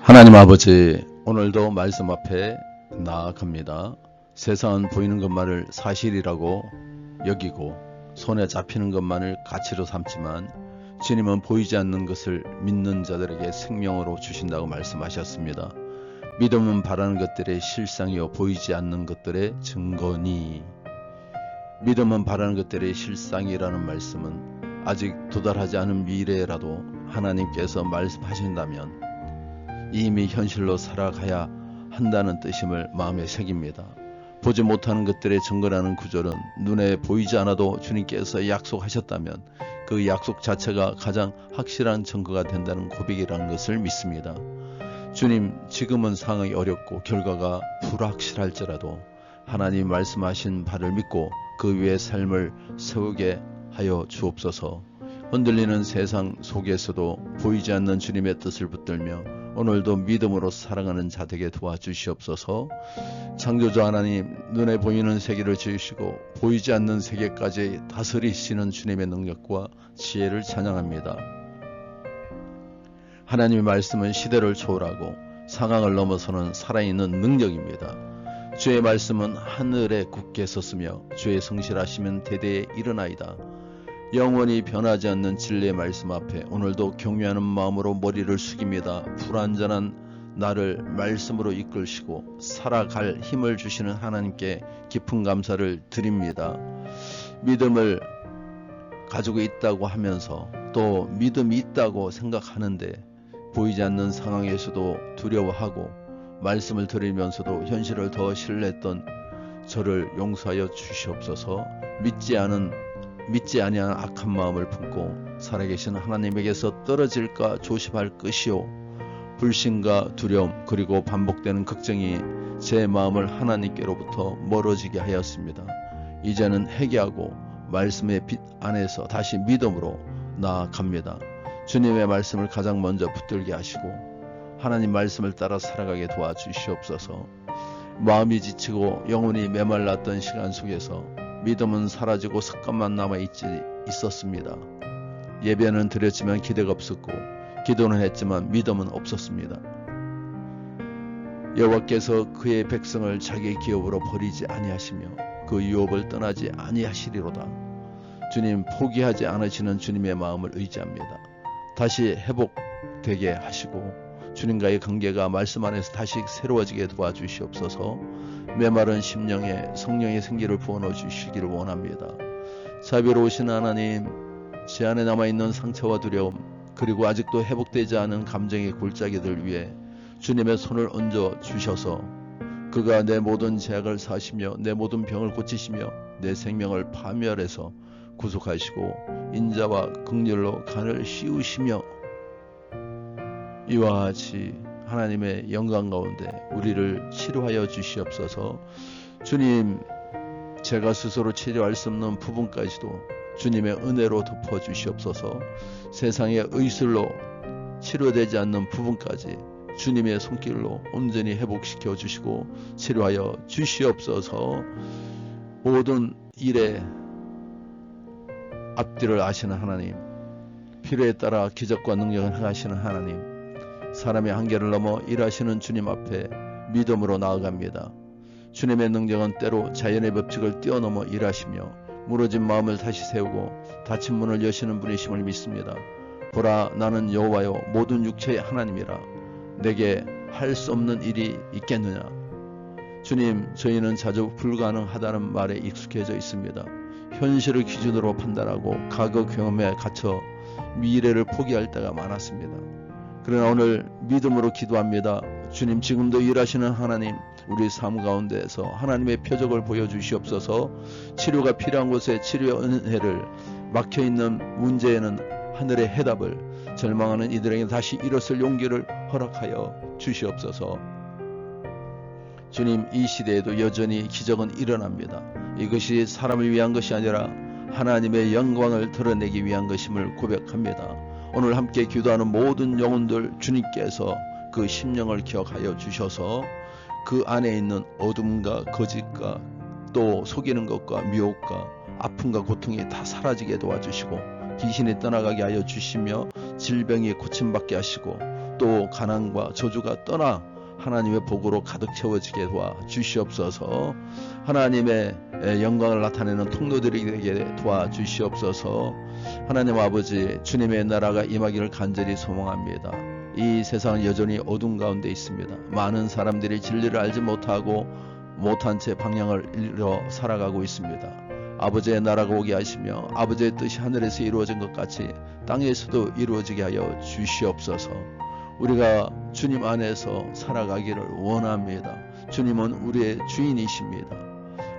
하나님 아버지, 오늘도 말씀 앞에 나아갑니다. 세상은 보이는 것만을 사실이라고 여기고 손에 잡히는 것만을 가치로 삼지만 주님은 보이지 않는 것을 믿는 자들에게 생명으로 주신다고 말씀하셨습니다. 믿음은 바라는 것들의 실상이요 보이지 않는 것들의 증거니. 믿음은 바라는 것들의 실상이라는 말씀은 아직 도달하지 않은 미래라도 하나님께서 말씀하신다면 이미 현실로 살아가야 한다는 뜻임을 마음에 새깁니다. 보지 못하는 것들의 증거라는 구절은 눈에 보이지 않아도 주님께서 약속하셨다면 그 약속 자체가 가장 확실한 증거가 된다는 고백이라는 것을 믿습니다. 주님, 지금은 상황이 어렵고 결과가 불확실할지라도 하나님 말씀하신 바를 믿고 그 위에 삶을 세우게 하여 주옵소서. 흔들리는 세상 속에서도 보이지 않는 주님의 뜻을 붙들며 오늘도 믿음으로 살아가는 자 되게 도와주시옵소서. 창조주 하나님, 눈에 보이는 세계를 지으시고 보이지 않는 세계까지 다스리시는 주님의 능력과 지혜를 찬양합니다. 하나님의 말씀은 시대를 초월하고 상황을 넘어서는 살아있는 능력입니다. 주의 말씀은 하늘에 굳게 섰으며 주의 성실하시면 대대에 일어나이다. 영원히 변하지 않는 진리의 말씀 앞에 오늘도 경외하는 마음으로 머리를 숙입니다. 불완전한 나를 말씀으로 이끌시고 살아갈 힘을 주시는 하나님께 깊은 감사를 드립니다. 믿음을 가지고 있다고 하면서 또 믿음이 있다고 생각하는데 보이지 않는 상황에서도 두려워하고 말씀을 들으면서도 현실을 더 신뢰했던 저를 용서하여 주시옵소서. 믿지 아니한 악한 마음을 품고 살아계신 하나님에게서 떨어질까 조심할 것이요, 불신과 두려움 그리고 반복되는 걱정이 제 마음을 하나님께로부터 멀어지게 하였습니다. 이제는 회개하고 말씀의 빛 안에서 다시 믿음으로 나아갑니다. 주님의 말씀을 가장 먼저 붙들게 하시고 하나님 말씀을 따라 살아가게 도와주시옵소서. 마음이 지치고 영혼이 메말랐던 시간 속에서 믿음은 사라지고 습관만 있었습니다. 예배는 드렸지만 기대가 없었고 기도는 했지만 믿음은 없었습니다. 여호와께서 그의 백성을 자기의 기업으로 버리지 아니하시며 그 유업을 떠나지 아니하시리로다. 주님, 포기하지 않으시는 주님의 마음을 의지합니다. 다시 회복되게 하시고 주님과의 관계가 말씀 안에서 다시 새로워지게 도와주시옵소서. 메마른 심령에 성령의 생기를 부어넣어 주시기를 원합니다. 자비로우신 하나님, 제 안에 남아있는 상처와 두려움 그리고 아직도 회복되지 않은 감정의 골짜기들 위해 주님의 손을 얹어 주셔서 그가 내 모든 죄악을 사시며 내 모든 병을 고치시며 내 생명을 파멸해서 구속하시고 인자와 긍휼로 간을 씌우시며 이와 같이 하나님의 영광 가운데 우리를 치료하여 주시옵소서. 주님, 제가 스스로 치료할 수 없는 부분까지도 주님의 은혜로 덮어 주시옵소서. 세상의 의술로 치료되지 않는 부분까지 주님의 손길로 온전히 회복시켜 주시고 치료하여 주시옵소서. 모든 일에 앞뒤를 아시는 하나님, 필요에 따라 기적과 능력을 행하시는 하나님, 사람의 한계를 넘어 일하시는 주님 앞에 믿음으로 나아갑니다. 주님의 능력은 때로 자연의 법칙을 뛰어넘어 일하시며 무너진 마음을 다시 세우고 닫힌 문을 여시는 분이심을 믿습니다. 보라, 나는 여호와요 모든 육체의 하나님이라. 내게 할 수 없는 일이 있겠느냐. 주님, 저희는 자주 불가능하다는 말에 익숙해져 있습니다. 현실을 기준으로 판단하고 과거 경험에 갇혀 미래를 포기할 때가 많았습니다. 그러나 오늘 믿음으로 기도합니다. 주님, 지금도 일하시는 하나님, 우리 삶 가운데에서 하나님의 표적을 보여주시옵소서. 치료가 필요한 곳에 치료의 은혜를, 막혀있는 문제에는 하늘의 해답을, 절망하는 이들에게 다시 일어설 용기를 허락하여 주시옵소서. 주님, 이 시대에도 여전히 기적은 일어납니다. 이것이 사람을 위한 것이 아니라 하나님의 영광을 드러내기 위한 것임을 고백합니다. 오늘 함께 기도하는 모든 영혼들, 주님께서 그 심령을 기억하여 주셔서 그 안에 있는 어둠과 거짓과 또 속이는 것과 미혹과 아픔과 고통이 다 사라지게 도와주시고 귀신이 떠나가게 하여 주시며 질병이 고침받게 하시고 또 가난과 저주가 떠나 하나님의 복으로 가득 채워지게 도와 주시옵소서. 하나님의 영광을 나타내는 통로들이 되게 도와 주시옵소서. 하나님 아버지, 주님의 나라가 임하기를 간절히 소망합니다. 이 세상은 여전히 어둠 가운데 있습니다. 많은 사람들이 진리를 알지 못하고 못한 채 방향을 잃어 살아가고 있습니다. 아버지의 나라가 오게 하시며 아버지의 뜻이 하늘에서 이루어진 것 같이 땅에서도 이루어지게 하여 주시옵소서. 우리가 주님 안에서 살아가기를 원합니다. 주님은 우리의 주인이십니다.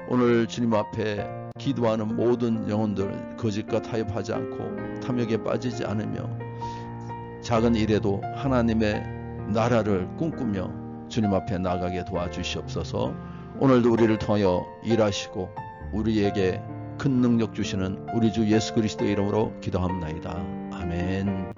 오늘 주님 앞에 기도하는 모든 영혼들 거짓과 타협하지 않고 탐욕에 빠지지 않으며 작은 일에도 하나님의 나라를 꿈꾸며 주님 앞에 나가게 도와주시옵소서. 오늘도 우리를 통하여 일하시고 우리에게 큰 능력 주시는 우리 주 예수 그리스도의 이름으로 기도합나이다. 아멘.